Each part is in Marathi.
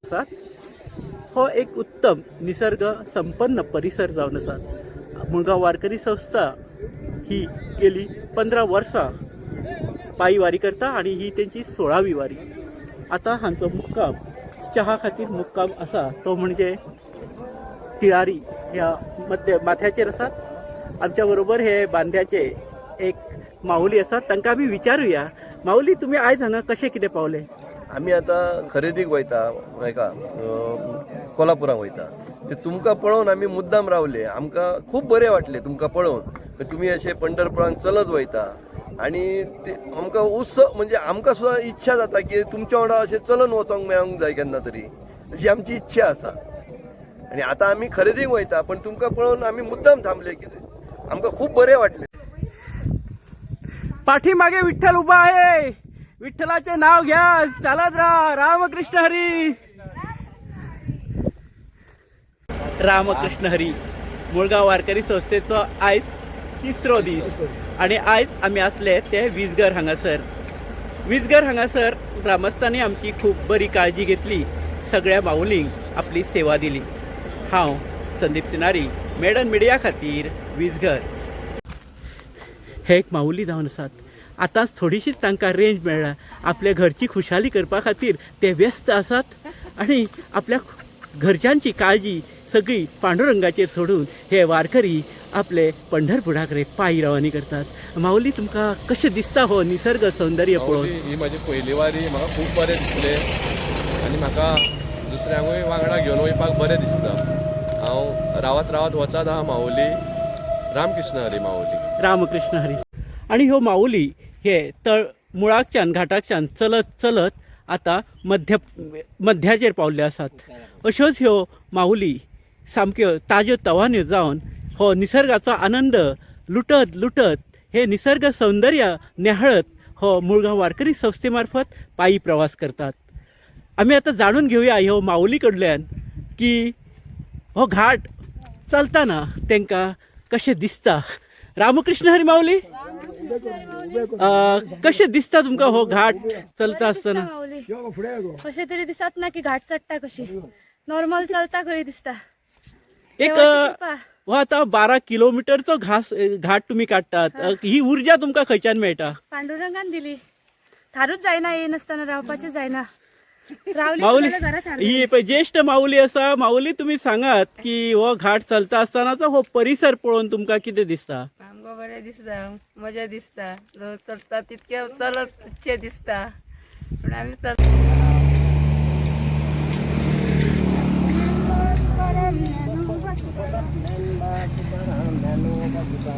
आसात हो एक उत्तम निसर्ग संपन्न परिसर जावन आसात। मुळगांव वारकरी संस्था ही गेली 15 वर्सां पायी वारी करता आणि ही त्यांची 16वी वारी। आता हांचो मुक्काम चहा खातीर मुक्काम असा तो म्हणजे तिळारी ह्या माथ्याचेर आसात। आमच्या बरोबर हे बांद्याचे एक माऊली आसात, तांकां आमी विचारूया। माऊली, तुम्ही आयज हांगा कशे कितें पावले? आमी आतां खरेदीक वयता हेका कोल्हापुराक वयता। ते तुमकां पळोवन आमी मुद्दाम रावले। आमकां खूब बरें वाटलें तुमकां पळोवन। तुमी अशे पंढरपुराक चलत वयता आनी ते आमकां उत्सव म्हणजे आमकां सुद्दां इच्छा जाता की तुमच्या वांगडा अशें चलून वचोंक मेळोंक जाय केन्ना तरी, अशी आमची इच्छा आसा। आनी आतां आमी खरेदीक वयता, पण तुमकां पळोवन आमी मुद्दाम थांबले कितें आमकां खूब बरें वाटलें। पाठीमागे विठ्ठल उभा आहे, विठ्ठलाचे नाव घ्या, चालत राहा। रामकृष्ण हरी, रामकृष्ण हरी। मुळगांव वारकरी संस्थेचो आयज 3रो दीस आणि आयज आमी आसले ते विजगर हांगासर। विजगर हांगासर ग्रामस्थांनी आमची खूब बरी काळजी घेतली, सगळ्या माऊलींक आपली सेवा दिली। हांव संदीप सिनारी, मेडन मिडिया खातीर विजगर। हे एक माऊली जावन आसात। आतांच थोडीशीच तांकां रेंज मेळ्ळा। आपल्या घरची खुशाली करपा खातीर ते व्यस्त आसात आणि आपल्या घरच्यांची काळजी सगळी पांडुरंगाचेर सोडून हे वारकरी आपले पंढरपुरा कडेन पायी रवानी करतात। माऊली, तुमकां कशें दिसता हो निसर्ग सौंदर्य पळोवन? ही म्हाजी पयली वारी, म्हाका खूब बरें दिसलें आणि म्हाका दुसऱ्यांकूय वांगडा घेवन वयपाक बरें दिसता। हांव रावत रावत वचत आहा माऊली। रामकृष्ण हरी माऊली। रामकृष्ण हरी। आणि ह्यो माऊली हे तळ मुळाकच्यान घाटाकच्यान चलत चलत आता मध्याचेर पावल्ले आसात। अश्योच ह्यो माऊली सामक्यो ताज्यो तवान्यो जावन हो निसर्गाचो आनंद लुटत लुटत हे निसर्ग सौंदर्य न्याहाळत हो मुळगांव वारकरी संस्थे मार्फत पायी प्रवास करतात। आमी आता जाणून घेवया ह्यो माऊली कडल्यान की हो घाट चलताना तांकां कशें दिसता। रामकृष्ण हरी माऊली, कशें दिसता तुमकां हो घाट चलता आसतना? कशें तरी दिसत ना की घाट चडटा कशी, नॉर्मल चलता खंय दिसता। एक हो आता 12 किलोमीटरचो घाट तुम्ही काडटात, ही ऊर्जा तुमकां खंयच्यान मेळटा? पांडुरंगान दिली। थारूच जायना, ये नासतना रावपाचें जायना। माऊली, ही पळय ज्येष्ठ माऊली आसा। माऊली, तुम्ही सांगात की हो घाट चलता आसतनाचो हो परिसर पळोवन तुमकां कितें दिसता? आमकां बरें दिसता, मजा दिसता। रोज चलता तितके चलत तितके दिसता, पण आमी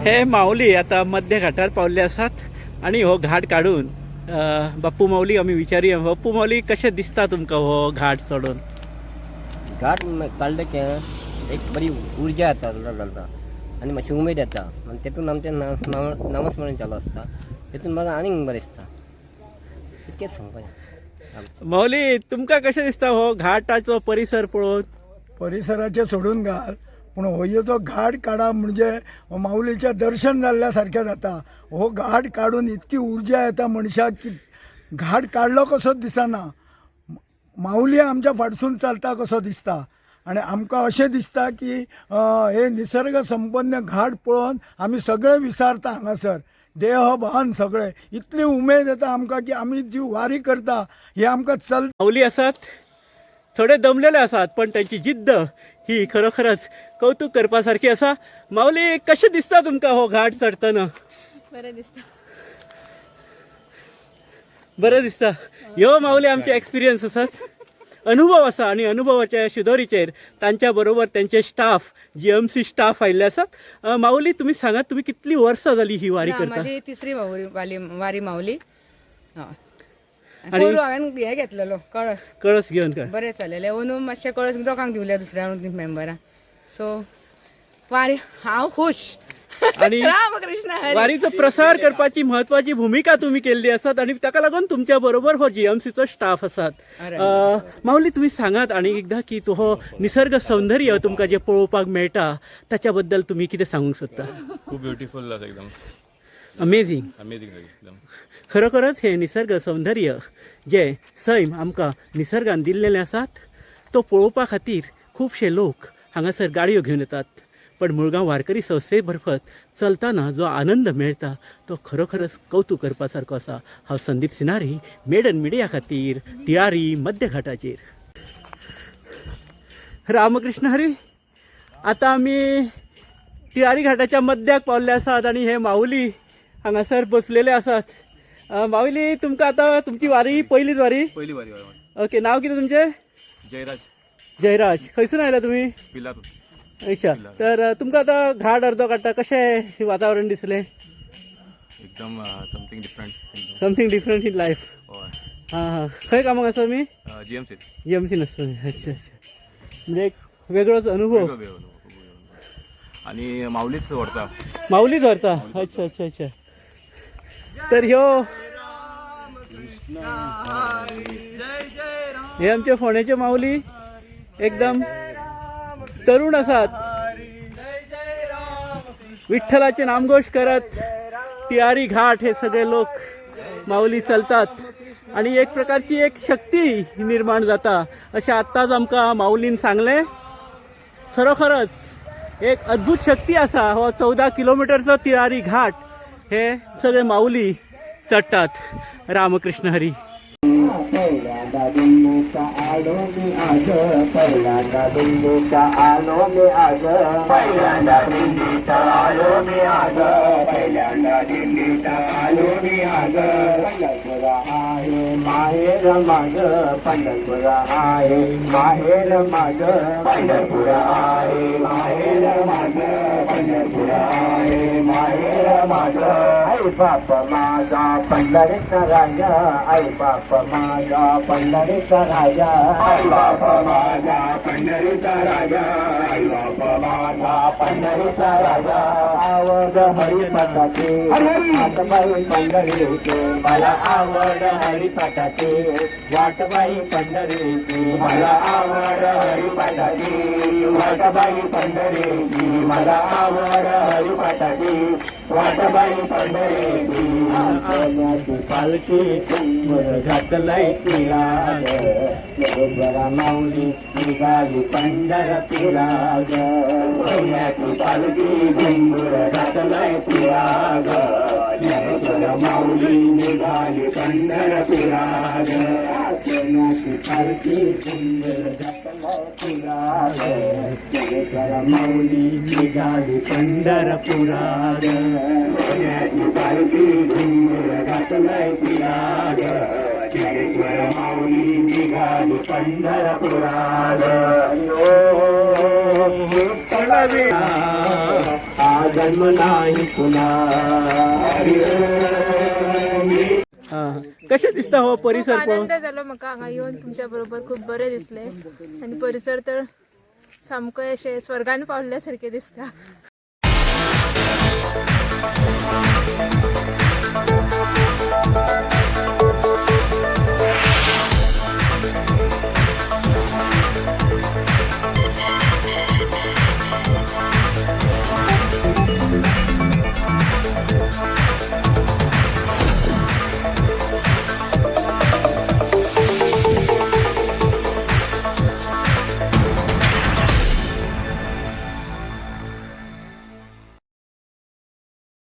हे माऊली आता मध्य घाटार पावल्ले आसात आणि हो घाट काढून बाप्पू माऊली आमी विचारूया। बाप्पू माऊली, कशें दिसता तुमकां हो घाट चडून? घाट काढले की एक बरी उर्जा येता चलता आणि मातशी उमेद येता आणि तेतून आमचें नामस्मरण चालू आसता। तेतून म्हाका आनीक बरें दिसता। इतकेंच सांगपाचें। माऊली, तुमकां कशें दिसता हो घाटाचो परिसर पळोवन? परिसराचे सोडून घाल, पूण हो जो घाट काडप म्हणजे माऊलीचें दर्शन जाल्ल्या सारकें जाता। हो घाट काडून इतकी उर्जा येता मनशाक की घाट काडलो कसो दिसना, माऊली आमच्या फाटसून चलता कसो दिसता। आणि आमकां अशें दिसता की हे निसर्ग संपन्न घाट पळोवन आमी सगळे विसारता हांगासर, देह भान सगळे। इतली उमेद येता आमकां की आमी जी वारी करता ही आमकां माऊली आसात, थोडे दमलेले आसात, पण त्यांची जिद्द ही खरोखरच कौतुक करपा सारखी आसा। माऊली, कशें दिसता तुमकां हो घाट चडटना? बरें दिसता। बरें दिसता। ह्यो माऊली आमचे एक्सपिरियन्स आसात, अनुभव आसा आणि अनुभवाच्या शिदोरीचेर तांच्या बरोबर त्यांचे स्टाफ GMC स्टाफ आयिल्ले आसात। माऊली, तुम्ही सांगात तुम्ही कितली वर्सां जाली ही वारी करता? माझी 3री वारी माऊली। आणि हांवें हे घेतलेलो कळस घेवन काय बरें चललेले। अंदू मातशे कळस लोकांक दिवले दुसऱ्या मेंबरांक। सो वारी हांव खुश। आणि वारीचो प्रसार करपाची महत्वाची भूमिका तुम्ही केल्ली आसात आणि ताका लागून तुमच्या बरोबर हो GMCचो स्टाफ आसात। माऊली, तुम्ही सांगात आणि एकदा की तो हो निसर्ग सौंदर्य तुमकां जे पळोवपाक मेळटा ताच्या बद्दल तुम्ही कितें सांगूंक सोदता? खूप ब्युटिफुल एकदम अमेझिंग। एकदम खरोखरच हे निसर्ग सौंदर्य जे सैम आमकां निसर्गान दिल्लेले आसात तो पळोवपा खातीर खुबशे लोक हांगासर गाडयो घेवन येतात. पण मुळगांव वारकरी संस्थे मार्फत चलताना जो आनंद मेळटा तो खरोखरच कौतुक करपा सारको आसा. हांव संदीप सिनारी, मेडन मिडिया खातीर, तिळारी मध्य घाटाचेर. रामकृष्ण हरी. आता आमी तिळारी घाटाच्या मध्याक पावल्ले आसात आणि हे माऊली हांगासर बसलेले आसात. माऊली, तुमकां आतां तुमची वारी पहिलीच वारी? पहिली वारी ओके. नाव कितें तुमचें? जयराज जयराज. खंयसून आयला तुमी? पिलारू. अच्छा. तर तुमकां आतां घाट अर्दो काडटा कशें वातावरण दिसलें? एकदम something different. Something different in life. हय. हां हां. खंय कामाक आसा तुमी? GMC. GMC आसता. अच्छा अच्छा. म्हणजे एक वेगळोच अनुभव. आणि माऊलीच व्हरता. माऊलीच व्हरता. अच्छा अच्छा अच्छा. तर ह्यो हे आमचे फोंड्याचे माऊली एकदम तरुण आसात. विठ्ठलाचे नामघोष करत तिळारी घाट हे सगळे लोक माऊली चलतात आणि एक प्रकारची एक शक्ती निर्माण जाता अशें आत्ताच आमकां माऊलीन सांगलें. खरोखरच एक अद्भुत शक्ती आसा. हो 14 किलोमिटरचो तिळारी घाट हे सगळे माऊली चडटात. रामकृष्ण हरी. पहिल्यांदा दिल्लीचा आलो मी आज, पहिल्यांदा दिल्लीचा आलो मी आज, पहिल्यांदा दिल्लीचा आलो मी आज, पहिल्यांदा दिल्लीचा आलो मी आज. पंढरपूर आहे माहेर माझ, पंढरपूर आहे माहेर माझ, पंढरपूर आहे माहेर माझ, पंढरपूर आहे माहेर माझ. आई बाप माझा पंढरीचा राजा, आई बाप माझा पंढरीचा राजा, आई बाप माझा पंढरीचा राजा, आई बाप माझा पंढरीचा राजा. आवड हरिपाठाची वाटबाई पंढरीची, मला आवड हरिपाठाची वाटबाई पंढरीची, मला आवड हरिपाठाची वाटबाई पंढरीची, मला आवड हरिपाठाची वाटबाई पंढरीची. सोन्याची पालखी तुंबर घातलाय तिला, जरा माऊली निघाली पंढरपुरा. सोन्याची पालखी तुंबर घातलाय तिला, जरा माऊली निघाली पंढरपुरा. सोन्याची पालखी तुंबर घातलाय तिला, जरा माऊली निघाली पंढरपुरा. सोन्याची पालखी तुंबर घातलाय तिला, माऊली निघाली पंढरपुरात. हा जन्म नाही पुन्हा. कशें दिसता हो परिसर पळोवन? आनंद जालो म्हाका हांगा येवन तुमच्या बरोबर खूब बरें दिसलें आनी परिसर तर सामको अशें स्वर्गान पावल्या सारकें दिसता.